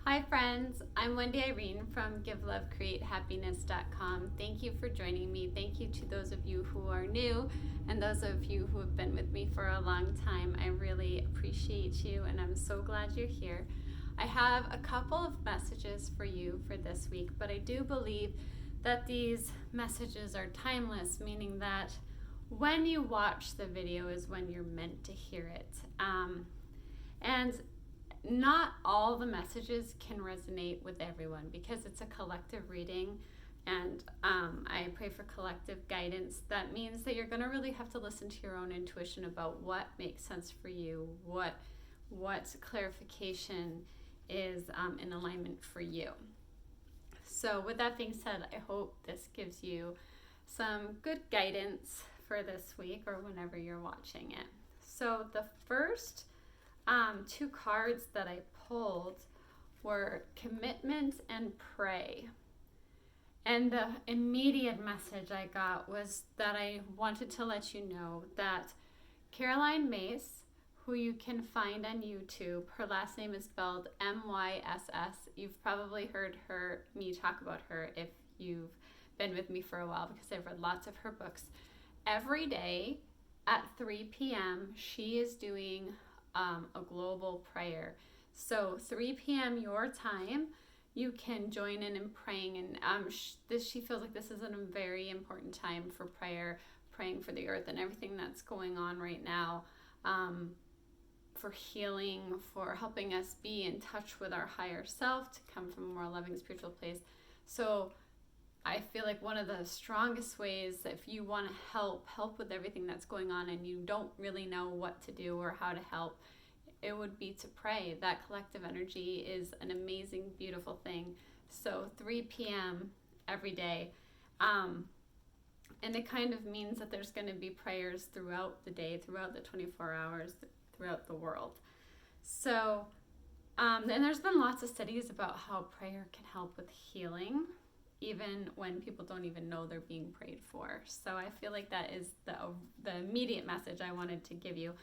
Hi friends, I'm wendyirene from givelovecreatehappiness.com. Thank you for joining me. Thank you to those of you who are new and those of you who have been with me for a long time. I really appreciate you and I'm so glad you're here. I have a couple of messages for you for this week, but I do believe that these messages are timeless, meaning that when you watch the video is when you're meant to hear it. And not all the messages can resonate with everyone because it's a collective reading, and I pray for collective guidance. That means that you're going to really have to listen to your own intuition about what makes sense for you, what clarification is in alignment for you. So with that being said, I hope this gives you some good guidance for this week or whenever you're watching it. So the first two cards that I pulled were commitment and pray. And the immediate message I got was that I wanted to let you know that Caroline Myss, who you can find on YouTube, her last name is spelled M-Y-S-S. You've probably heard me talk about her if you've been with me for a while because I've read lots of her books. Every day at 3 p.m. she is doing a global prayer. So 3 p.m. your time, you can join in praying, and she feels like this is a very important time for prayer, praying for the earth and everything that's going on right now, for healing, for helping us be in touch with our higher self, to come from a more loving spiritual place. So I feel like one of the strongest ways, if you want to help with everything that's going on and you don't really know what to do or how to help, it would be to pray. That collective energy is an amazing, beautiful thing. So 3 p.m. every day. And it kind of means that there's going to be prayers throughout the day, throughout the 24 hours, throughout the world. So, and there's been lots of studies about how prayer can help with healing, even when people don't even know they're being prayed for. So I feel like that is the immediate message I wanted to give you.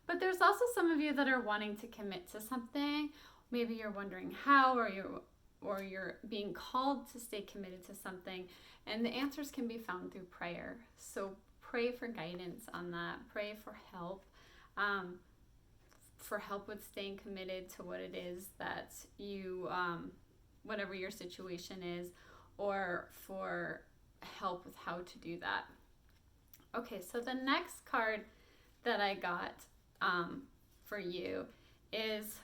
But there's also some of you that are wanting to commit to something. Maybe you're wondering how, or you're being called to stay committed to something. And the answers can be found through prayer. So pray for guidance on that. Pray for help with staying committed to what it is that you, whatever your situation is, or for help with how to do that. Okay, so the next card that I got for you is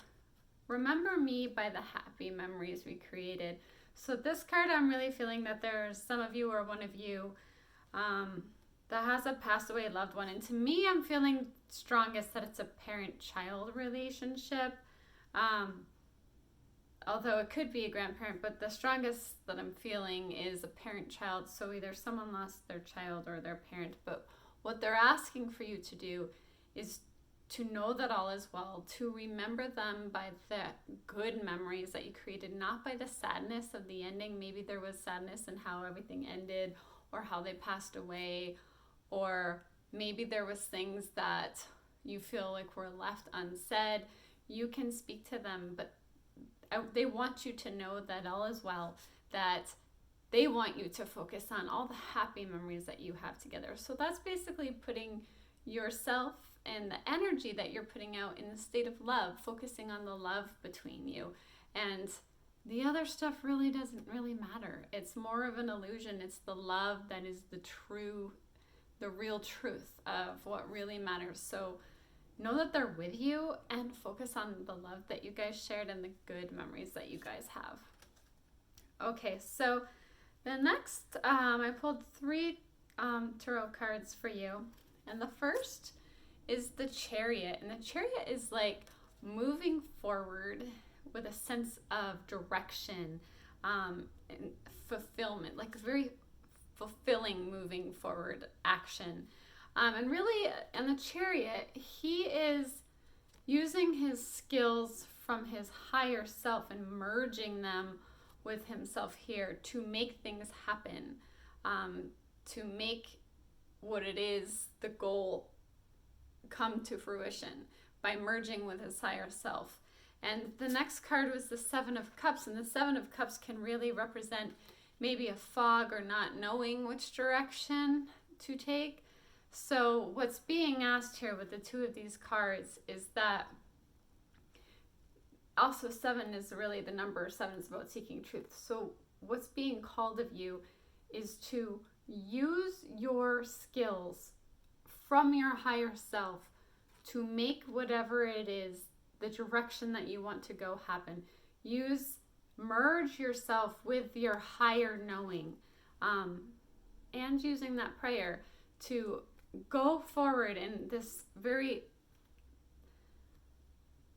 Remember Me by the Happy Memories We Created. So this card, I'm really feeling that there's some of you or one of you that has a passed away loved one. And to me, I'm feeling strongest that it's a parent-child relationship. Although it could be a grandparent, but the strongest that I'm feeling is a parent-child. So either someone lost their child or their parent, but what they're asking for you to do is to know that all is well, to remember them by the good memories that you created, not by the sadness of the ending. Maybe there was sadness in how everything ended or how they passed away, or maybe there was things that you feel like were left unsaid. You can speak to them, but they want you to know that all is well, that they want you to focus on all the happy memories that you have together. So that's basically putting yourself and the energy that you're putting out in the state of love, focusing on the love between you. And the other stuff really doesn't really matter. It's more of an illusion. It's the love that is the real truth of what really matters. So know that they're with you and focus on the love that you guys shared and the good memories that you guys have. Okay, so the next, I pulled 3 tarot cards for you. And the first is the Chariot. And the Chariot is like moving forward with a sense of direction and fulfillment, like very fulfilling moving forward action. And really, in the Chariot, he is using his skills from his higher self and merging them with himself here to make things happen, to make what it is, the goal, come to fruition by merging with his higher self. And the next card was the Seven of Cups, and the Seven of Cups can really represent maybe a fog or not knowing which direction to take. So what's being asked here with the two of these cards is that also 7 is really the number. 7 is about seeking truth. So what's being called of you is to use your skills from your higher self to make whatever it is, the direction that you want to go, happen. Merge yourself with your higher knowing, and using that prayer to go forward in this very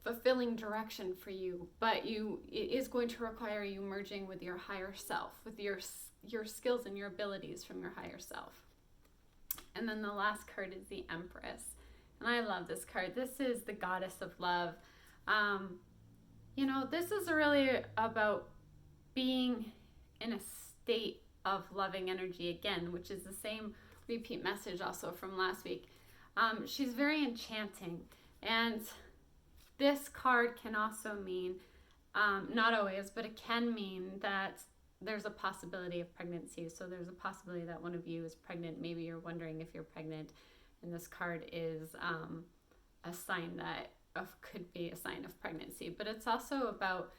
fulfilling direction for you. But it is going to require you merging with your higher self, with your skills and your abilities from your higher self. And then the last card is the Empress. And I love this card. This is the goddess of love. This is really about being in a state of loving energy again, which is the same repeat message also from last week. She's very enchanting. And this card can also mean, not always, but it can mean that there's a possibility of pregnancy. So there's a possibility that one of you is pregnant. Maybe you're wondering if you're pregnant. And this card is a sign that could be a sign of pregnancy. But it's also about,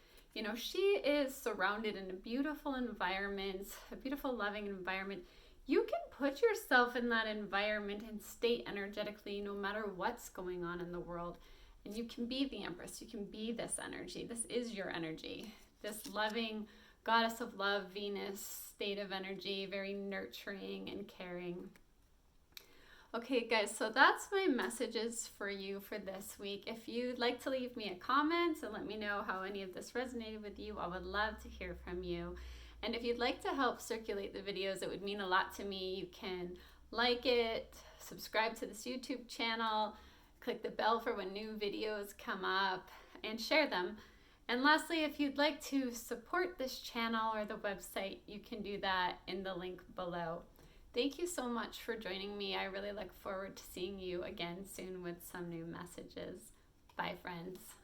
she is surrounded in a beautiful environment, a beautiful, loving environment. You can put yourself in that environment and state energetically no matter what's going on in the world. And you can be the Empress. You can be this energy. This is your energy. This loving goddess of love, Venus state of energy, very nurturing and caring. Okay, guys, so that's my messages for you for this week. If you'd like to leave me a comment and let me know how any of this resonated with you, I would love to hear from you. And if you'd like to help circulate the videos, it would mean a lot to me. You can like it, subscribe to this YouTube channel, click the bell for when new videos come up, and share them. And lastly, if you'd like to support this channel or the website, you can do that in the link below. Thank you so much for joining me. I really look forward to seeing you again soon with some new messages. Bye, friends.